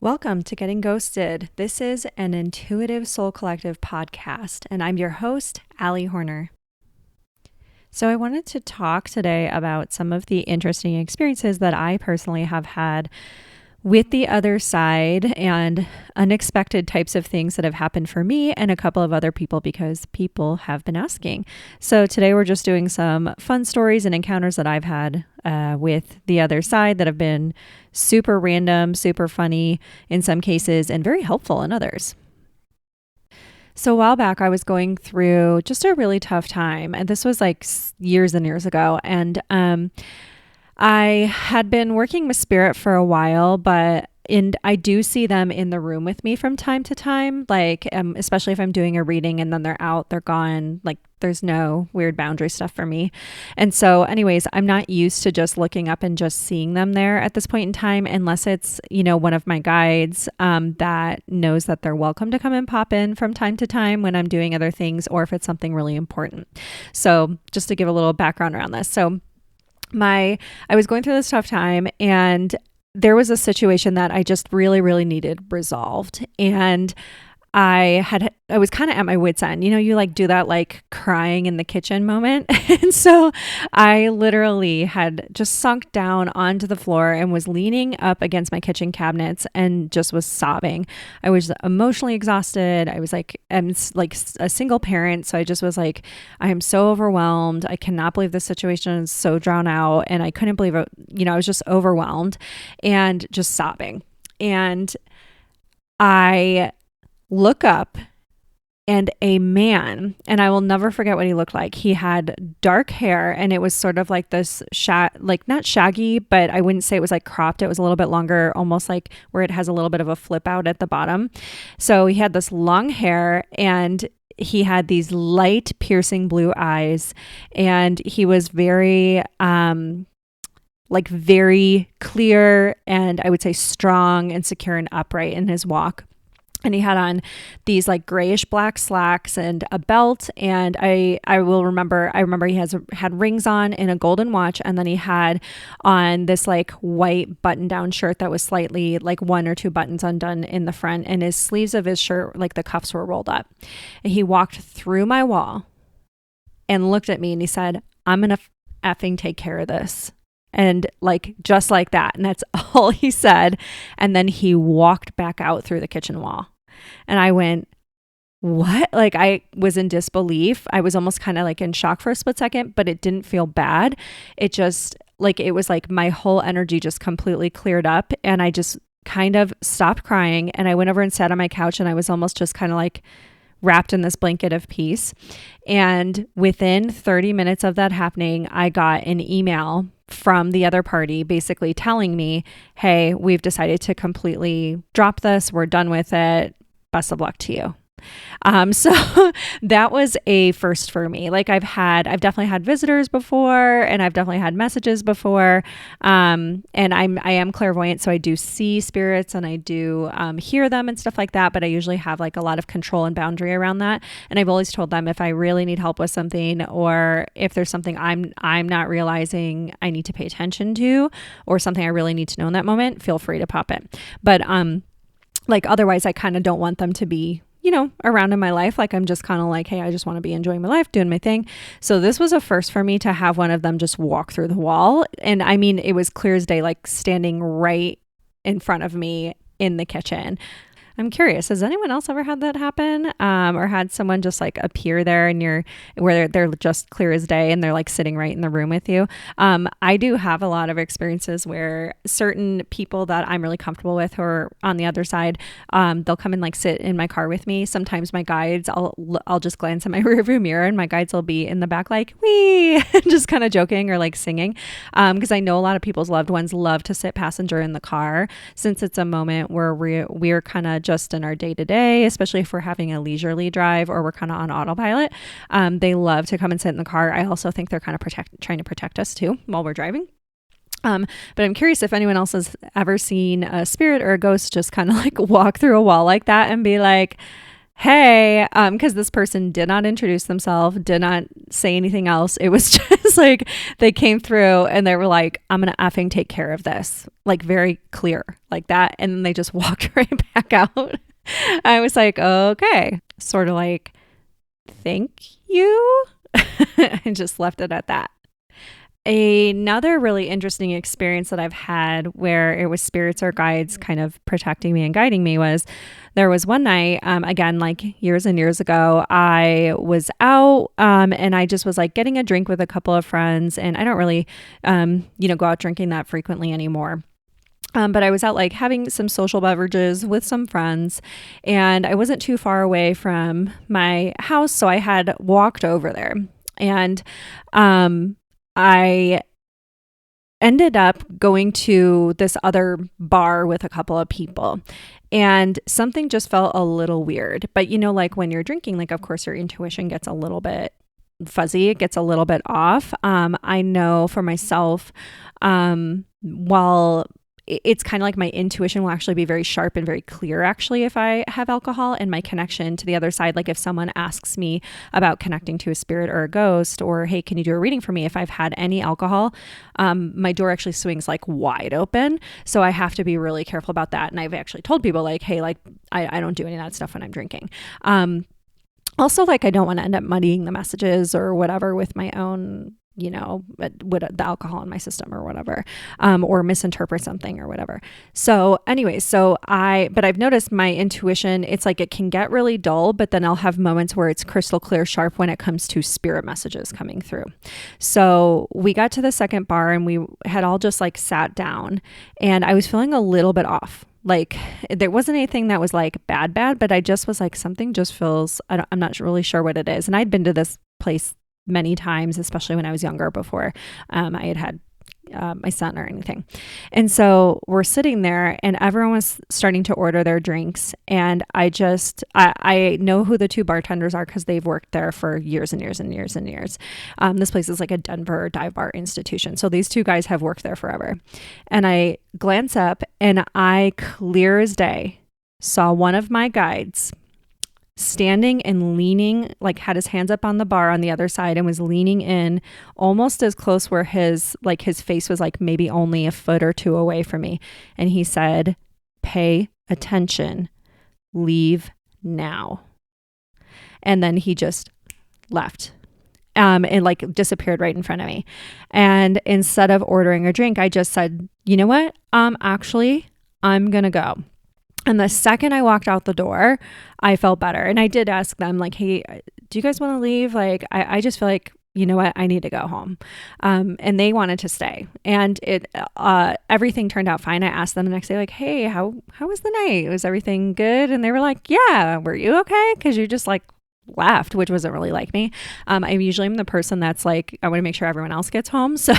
Welcome to Getting Ghosted. This is an Intuitive Soul Collective podcast, and I'm your host, Allie Horner. So I wanted to talk today about some of the interesting experiences that I personally have had with the other side and unexpected types of things that have happened for me and a couple of other people because people have been asking. So today we're just doing some fun stories and encounters that I've had with the other side that have been super random, super funny in some cases, and very helpful in others. So a while back, I was going through just a really tough time, and this was like years and years ago. And I had been working with spirit for a while, and I do see them in the room with me from time to time, like especially if I'm doing a reading and then they're out, they're gone, like there's no weird boundary stuff for me. And so anyways, I'm not used to just looking up and just seeing them there at this point in time, unless it's, one of my guides that knows that they're welcome to come and pop in from time to time when I'm doing other things, or if it's something really important. So just to give a little background around this. So I was going through this tough time, and there was a situation that I just really, really needed resolved. And I was kind of at my wit's end. You like do that like crying in the kitchen moment. And so I literally had just sunk down onto the floor and was leaning up against my kitchen cabinets and just was sobbing. I was emotionally exhausted. I'm like a single parent. So I just was like, I am so overwhelmed. I cannot believe this situation is so drawn out. And I couldn't believe it. I was just overwhelmed and just sobbing. And I look up, and a man, and I will never forget what he looked like. He had dark hair, and it was sort of like this like not shaggy, but I wouldn't say it was like cropped. It was a little bit longer, almost like where it has a little bit of a flip out at the bottom. So he had this long hair, and he had these light piercing blue eyes, and he was very very clear, and I would say strong and secure and upright in his walk. And he had on these like grayish black slacks and a belt. And I remember he had rings on and a golden watch. And then he had on this like white button down shirt that was slightly like one or two buttons undone in the front. And his sleeves of his shirt, like the cuffs were rolled up. And he walked through my wall and looked at me, and he said, "I'm going to effing take care of this." And like, just like that. And that's all he said. And then he walked back out through the kitchen wall. And I went, what? Like, I was in disbelief. I was almost kind of like in shock for a split second, but it didn't feel bad. It just like, it was like my whole energy just completely cleared up. And I just kind of stopped crying. And I went over and sat on my couch, and I was almost just kind of like wrapped in this blanket of peace. And within 30 minutes of that happening, I got an email from the other party basically telling me, hey, we've decided to completely drop this. We're done with it. Best of luck to you. So that was a first for me. Like I've definitely had visitors before, and I've definitely had messages before. And I am clairvoyant. So I do see spirits, and I do hear them and stuff like that. But I usually have like a lot of control and boundary around that. And I've always told them if I really need help with something, or if there's something I'm not realizing I need to pay attention to, or something I really need to know in that moment, feel free to pop it. But like otherwise I kind of don't want them to be around in my life. Like I'm just kind of like, hey, I just want to be enjoying my life, doing my thing. So this was a first for me to have one of them just walk through the wall. And I mean, it was clear as day, like standing right in front of me in the kitchen. I'm curious, has anyone else ever had that happen? Or had someone just like appear there and where they're just clear as day and they're like sitting right in the room with you? I do have a lot of experiences where certain people that I'm really comfortable with who are on the other side, they'll come and like sit in my car with me. Sometimes my guides, I'll just glance at my rearview mirror, and my guides will be in the back like, wee, just kind of joking or like singing. Because I know a lot of people's loved ones love to sit passenger in the car, since it's a moment where we're kind of just in our day-to-day, especially if we're having a leisurely drive or we're kind of on autopilot. They love to come and sit in the car. I also think they're kind of trying to protect us too while we're driving. But I'm curious if anyone else has ever seen a spirit or a ghost just kind of like walk through a wall like that and be like, hey, because this person did not introduce themselves, did not say anything else. It was just like they came through and they were like, I'm going to effing take care of this. Like very clear like that. And then they just walked right back out. I was like, okay, sort of like, thank you. And just left it at that. Another really interesting experience that I've had where it was spirits or guides kind of protecting me and guiding me was there was one night, again, like years and years ago, I was out and I just was like getting a drink with a couple of friends. And I don't really, go out drinking that frequently anymore. But I was out like having some social beverages with some friends and I wasn't too far away from my house. So I had walked over there and I ended up going to this other bar with a couple of people and something just felt a little weird. But like when you're drinking, like of course your intuition gets a little bit fuzzy, it gets a little bit off. I know for myself, while it's kind of like my intuition will actually be very sharp and very clear actually if I have alcohol, and my connection to the other side, like if someone asks me about connecting to a spirit or a ghost, or hey, can you do a reading for me if I've had any alcohol, my door actually swings like wide open. So I have to be really careful about that. And I've actually told people like, hey, like I don't do any of that stuff when I'm drinking. Also, like I don't want to end up muddying the messages or whatever with my own with the alcohol in my system or whatever, or misinterpret something or whatever. So anyway, but I've noticed my intuition, it's like it can get really dull, but then I'll have moments where it's crystal clear sharp when it comes to spirit messages coming through. So we got to the second bar and we had all just like sat down and I was feeling a little bit off. Like there wasn't anything that was like bad, but I just was like, something just feels, I'm not really sure what it is. And I'd been to this place many times, especially when I was younger before I had my son or anything. And so we're sitting there and everyone was starting to order their drinks. And I know who the two bartenders are because they've worked there for years and years and years and years. This place is like a Denver dive bar institution. So these two guys have worked there forever. And I glance up and I clear as day saw one of my guides standing and leaning, like had his hands up on the bar on the other side and was leaning in almost as close where his face was like maybe only a foot or two away from me. And he said, pay attention, leave now. And then he just left. And like disappeared right in front of me. And instead of ordering a drink, I just said, you know what? Actually, I'm going to go. And the second I walked out the door, I felt better. And I did ask them like, hey, do you guys want to leave? Like, I just feel like, you know what, I need to go home. And they wanted to stay. And everything turned out fine. I asked them the next day, like, hey, how was the night? Was everything good? And they were like, yeah, were you okay? Because you just like left, which wasn't really like me. I usually am the person that's like, I want to make sure everyone else gets home. So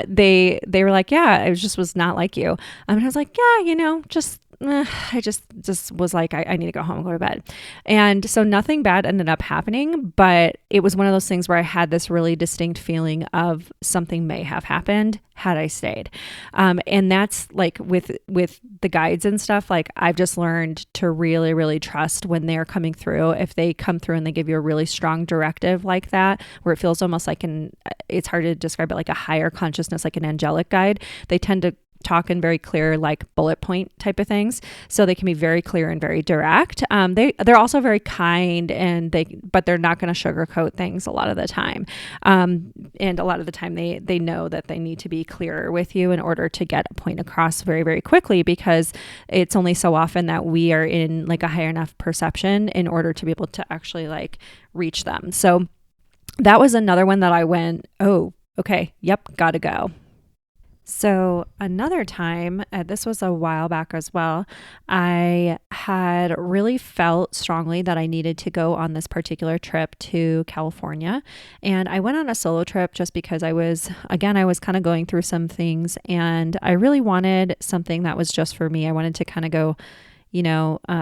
they were like, yeah, it just was not like you. And I was like, yeah, I just was like, I need to go home and go to bed. And so nothing bad ended up happening, but it was one of those things where I had this really distinct feeling of something may have happened had I stayed. And that's like with the guides and stuff, like I've just learned to really, really trust when they're coming through. If they come through and they give you a really strong directive like that, where it feels almost like it's hard to describe it, like a higher consciousness, like an angelic guide, they tend to talk in very clear, like bullet point type of things. So they can be very clear and very direct. They're also very kind but they're not going to sugarcoat things a lot of the time. And a lot of the time they know that they need to be clearer with you in order to get a point across very, very quickly, because it's only so often that we are in like a higher enough perception in order to be able to actually like reach them. So that was another one that I went, oh, okay, yep, gotta go. So another time, this was a while back as well, I had really felt strongly that I needed to go on this particular trip to California. And I went on a solo trip just because I was kind of going through some things and I really wanted something that was just for me. I wanted to kind of go,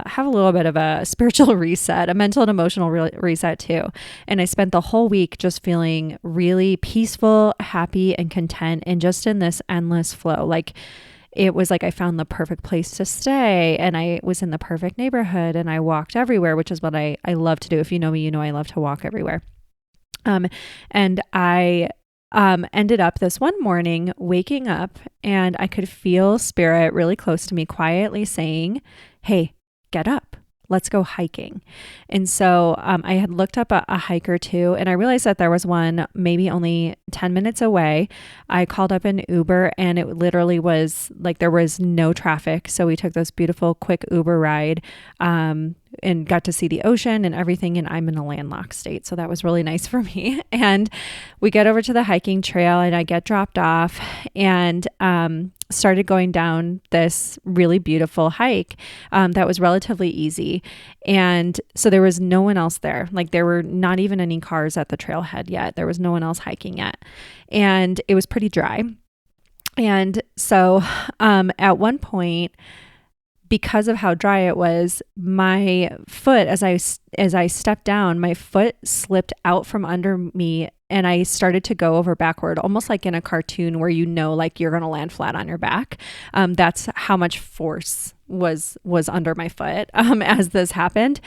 have a little bit of a spiritual reset, a mental and emotional reset too. And I spent the whole week just feeling really peaceful, happy, and content, and just in this endless flow. Like it was like I found the perfect place to stay, and I was in the perfect neighborhood, and I walked everywhere, which is what I love to do. If you know me, you know I love to walk everywhere. And I ended up this one morning waking up, and I could feel spirit really close to me quietly saying, "Hey, get up. Let's go hiking." And so I had looked up a hike or two, and I realized that there was one maybe only 10 minutes away. I called up an Uber, and it literally was like there was no traffic. So we took this beautiful quick Uber ride and got to see the ocean and everything. And I'm in a landlocked state, so that was really nice for me. And we get over to the hiking trail, and I get dropped off, and started going down this really beautiful hike that was relatively easy. And so there was no one else there. Like there were not even any cars at the trailhead yet. There was no one else hiking yet. And it was pretty dry. And so at one point, because of how dry it was, my foot, as I stepped down, my foot slipped out from under me, and I started to go over backward, almost like in a cartoon where like you're going to land flat on your back. That's how much force was under my foot as this happened.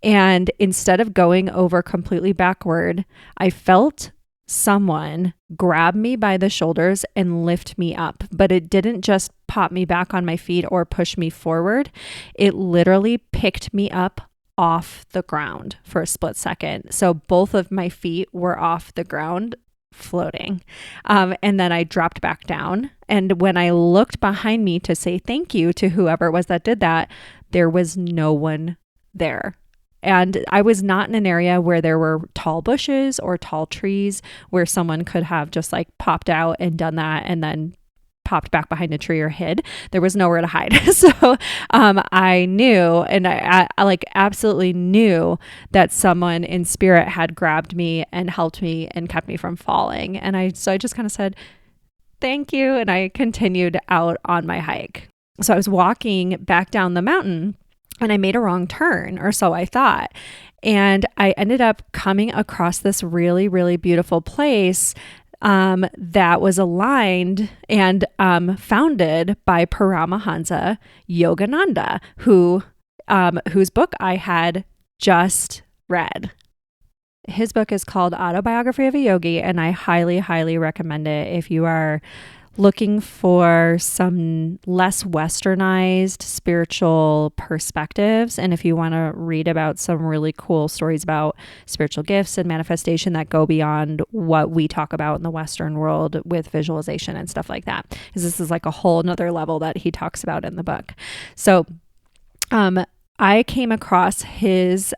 And instead of going over completely backward, I felt someone grab me by the shoulders and lift me up, but it didn't just pop me back on my feet or push me forward. It literally picked me up off the ground for a split second. So both of my feet were off the ground floating. And then I dropped back down. And when I looked behind me to say thank you to whoever it was that did that, there was no one there. And I was not in an area where there were tall bushes or tall trees where someone could have just like popped out and done that and then popped back behind a tree or hid. There was nowhere to hide. So I knew, and I like absolutely knew that someone in spirit had grabbed me and helped me and kept me from falling. And I just kind of said, thank you. And I continued out on my hike. So I was walking back down the mountain, and I made a wrong turn, or so I thought. And I ended up coming across this really, really beautiful place that was aligned and founded by Paramahansa Yogananda, whose book I had just read. His book is called Autobiography of a Yogi, and I highly, highly recommend it if you are looking for some less westernized spiritual perspectives. And if you want to read about some really cool stories about spiritual gifts and manifestation that go beyond what we talk about in the Western world with visualization and stuff like that, because this is like a whole nother level that he talks about in the book. So, I came across his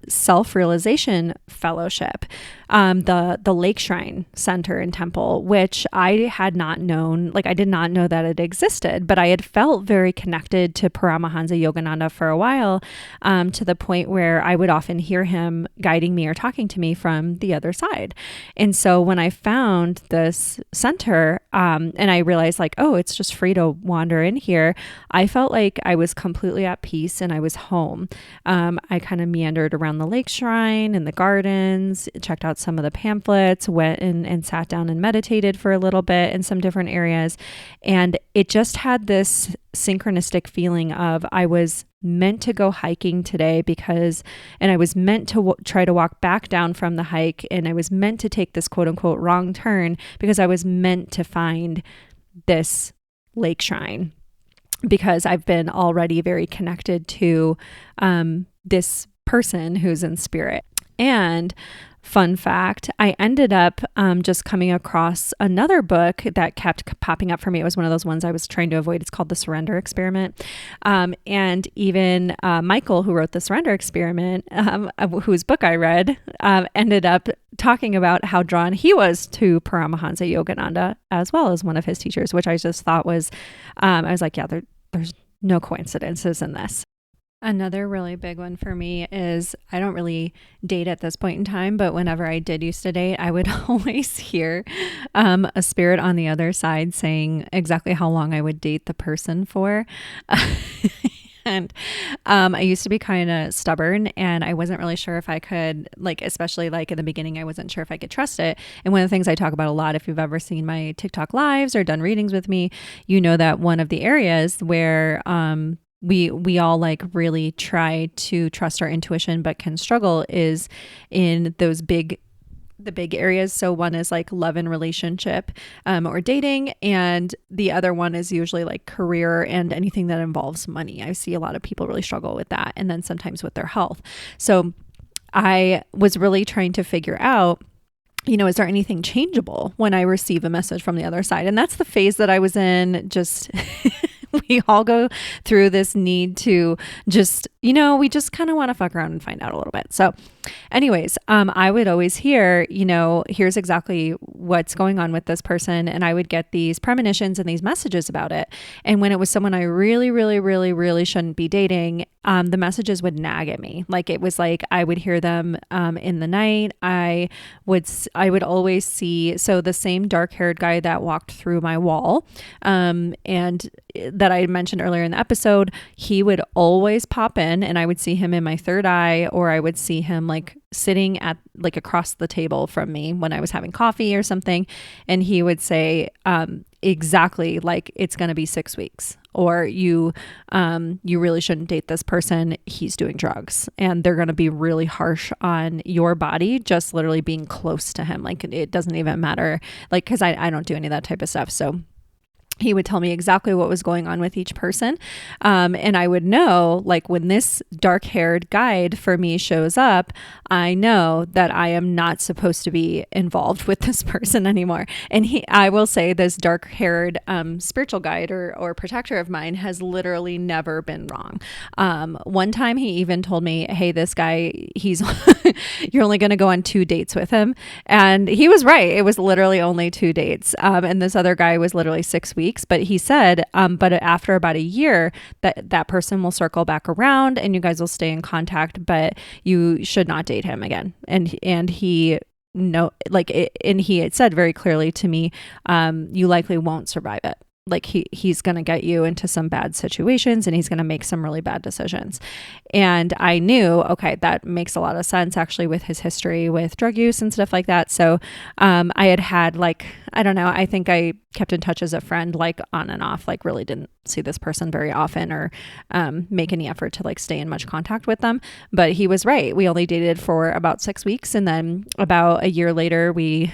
self-realization fellowship, the Lake Shrine Center and Temple, which I had not known, like I did not know that it existed, but I had felt very connected to Paramahansa Yogananda for a while, to the point where I would often hear him guiding me or talking to me from the other side. And so when I found this center, and I realized like, oh, it's just free to wander in here, I felt like I was completely at peace and I was home. I kind of meandered around the lake shrine and the gardens, checked out some of the pamphlets, went and sat down and meditated for a little bit in some different areas. And it just had this synchronistic feeling of I was meant to go hiking today and I was meant to try to walk back down from the hike, and I was meant to take this quote unquote wrong turn because I was meant to find this lake shrine, because I've been already very connected to this person who's in spirit. And fun fact, I ended up just coming across another book that kept popping up for me. It was one of those ones I was trying to avoid. It's called The Surrender Experiment. And even Michael, who wrote The Surrender Experiment, whose book I read, ended up talking about how drawn he was to Paramahansa Yogananda as well as one of his teachers, which I just thought was, I was like, yeah, there's no coincidences in this. Another really big one for me is I don't really date at this point in time, but whenever I did used to date, I would always hear a spirit on the other side saying exactly how long I would date the person for. And I used to be kind of stubborn, and I wasn't really sure if I could, like, especially like in the beginning, I wasn't sure if I could trust it. And one of the things I talk about a lot, if you've ever seen my TikTok lives or done readings with me, you know that one of the areas where we all like really try to trust our intuition but can struggle is in the big areas. So one is like love and relationship, or dating, and the other one is usually like career and anything that involves money. I see a lot of people really struggle with that, and then sometimes with their health. So I was really trying to figure out, is there anything changeable when I receive a message from the other side? And that's the phase that I was in. Just we all go through this need to just, we just kind of want to fuck around and find out a little bit. So anyways, I would always hear, here's exactly what's going on with this person. And I would get these premonitions and these messages about it. And when it was someone I really, really, really, really shouldn't be dating, the messages would nag at me. Like, it was like, I would hear them in the night. I would always see, so the same dark haired guy that walked through my wall, and that I mentioned earlier in the episode, he would always pop in, and I would see him in my third eye, or I would see him like sitting at like across the table from me when I was having coffee or something. And he would say, exactly like, it's going to be 6 weeks, or you really shouldn't date this person. He's doing drugs, and they're going to be really harsh on your body, just literally being close to him. Like, it doesn't even matter. Like, cause I don't do any of that type of stuff. So he would tell me exactly what was going on with each person. And I would know, like, when this dark haired guide for me shows up, I know that I am not supposed to be involved with this person anymore. And I will say, this dark haired spiritual guide or protector of mine has literally never been wrong. One time he even told me, hey, this guy, you're only going to go on 2 dates with him. And he was right. It was literally only 2 dates. And this other guy was literally 6 weeks. But he said, but after about a year, that person will circle back around and you guys will stay in contact, but you should not date him again. And he and he had said very clearly to me, you likely won't survive it. Like, he's going to get you into some bad situations, and he's going to make some really bad decisions. And I knew, okay, that makes a lot of sense actually with his history with drug use and stuff like that. So I had like, I don't know, I think I kept in touch as a friend, like on and off, like really didn't see this person very often or make any effort to like stay in much contact with them. But he was right. We only dated for about 6 weeks. And then about a year later, we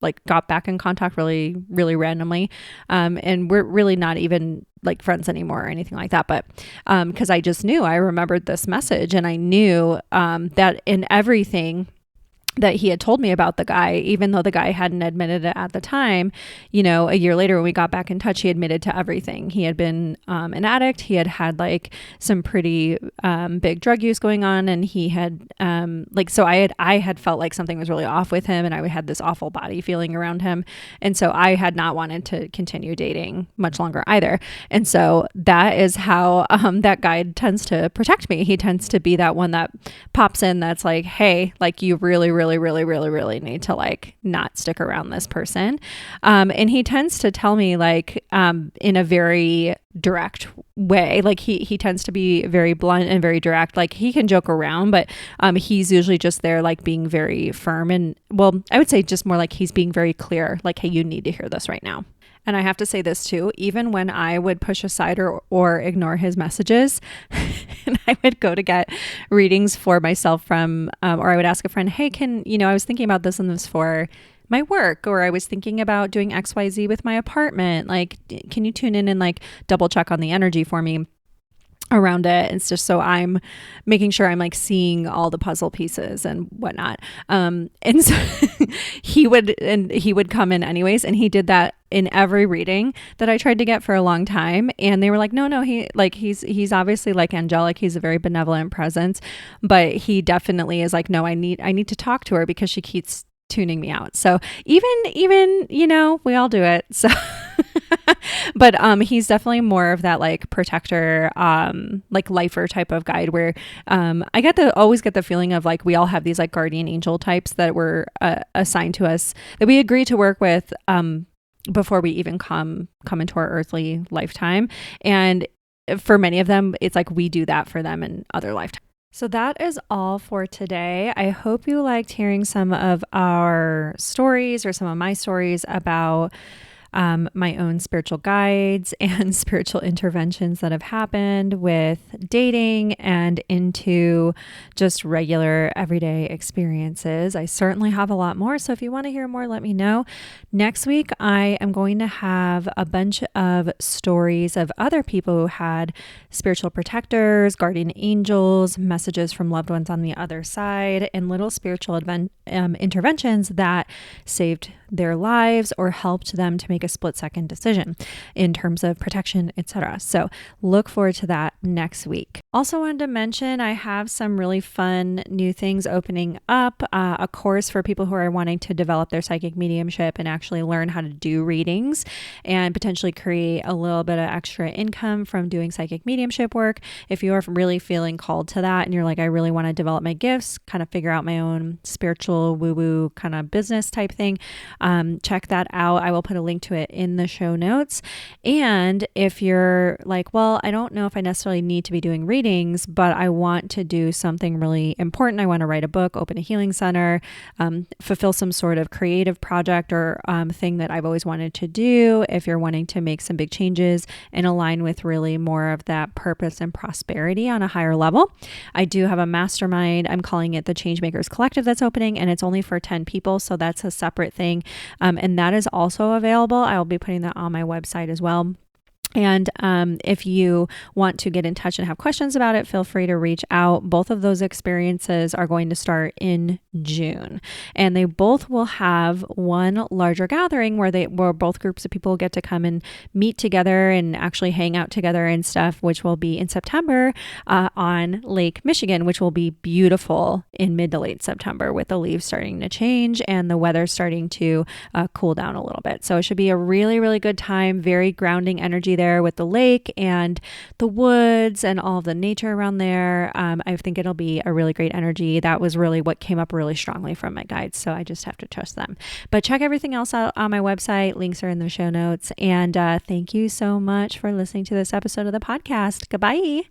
like got back in contact really, really randomly. And we're really not even like friends anymore or anything like that. But because I just knew, I remembered this message, and I knew that in everything that he had told me about the guy, even though the guy hadn't admitted it at the time, a year later when we got back in touch, he admitted to everything. He had been an addict. He had like some pretty big drug use going on, and he had so I had felt like something was really off with him, and I had this awful body feeling around him, and so I had not wanted to continue dating much longer either. And so that is how that guide tends to protect me. He tends to be that one that pops in, that's like, hey, like, you really, really, really, really, really need to like not stick around this person. And he tends to tell me like in a very direct way. Like he tends to be very blunt and very direct. Like, he can joke around, but he's usually just there like being very firm, and well, I would say just more like he's being very clear, like, hey, you need to hear this right now. And I have to say this too, even when I would push aside or ignore his messages, and I would go to get readings for myself from, or I would ask a friend, hey, I was thinking about this and this for my work, or I was thinking about doing XYZ with my apartment. Like, can you tune in and like double check on the energy for me around it? It's just so I'm making sure I'm like seeing all the puzzle pieces and whatnot. And so he would come in anyways, and he did that in every reading that I tried to get for a long time. And they were like, no, he's obviously like angelic. He's a very benevolent presence, but he definitely is like, no, I need to talk to her because she keeps tuning me out. So even, we all do it. So, but, he's definitely more of that like protector, like lifer type of guide where, I always get the feeling of like, we all have these like guardian angel types that were assigned to us that we agree to work with, before we even come into our earthly lifetime. And for many of them, it's like we do that for them in other lifetimes. So that is all for today. I hope you liked hearing some of our stories or some of my stories about my own spiritual guides and spiritual interventions that have happened with dating and into just regular everyday experiences. I certainly have a lot more. So if you want to hear more, let me know. Next week, I am going to have a bunch of stories of other people who had spiritual protectors, guardian angels, messages from loved ones on the other side, and little spiritual interventions that saved their lives or helped them to make a split-second decision in terms of protection, etc. So look forward to that next week. Also wanted to mention I have some really fun new things opening up, a course for people who are wanting to develop their psychic mediumship and actually learn how to do readings and potentially create a little bit of extra income from doing psychic mediumship work. If you are really feeling called to that and you're like, I really want to develop my gifts, kind of figure out my own spiritual woo-woo kind of business type thing, check that out. I will put a link to it in the show notes. And if you're like, well, I don't know if I necessarily need to be doing readings, but I want to do something really important. I want to write a book, open a healing center, fulfill some sort of creative project or thing that I've always wanted to do. If you're wanting to make some big changes and align with really more of that purpose and prosperity on a higher level, I do have a mastermind. I'm calling it the Changemakers Collective that's opening, and it's only for 10 people. So that's a separate thing. And that is also available. I will be putting that on my website as well. And if you want to get in touch and have questions about it, feel free to reach out. Both of those experiences are going to start in June, and they both will have one larger gathering where both groups of people get to come and meet together and actually hang out together and stuff, which will be in September on Lake Michigan, which will be beautiful in mid to late September with the leaves starting to change and the weather starting to cool down a little bit. So it should be a really, really good time, very grounding energy there with the lake and the woods and all of the nature around there. I think it'll be a really great energy. That was really what came up really strongly from my guides. So I just have to trust them. But check everything else out on my website. Links are in the show notes. And thank you so much for listening to this episode of the podcast. Goodbye.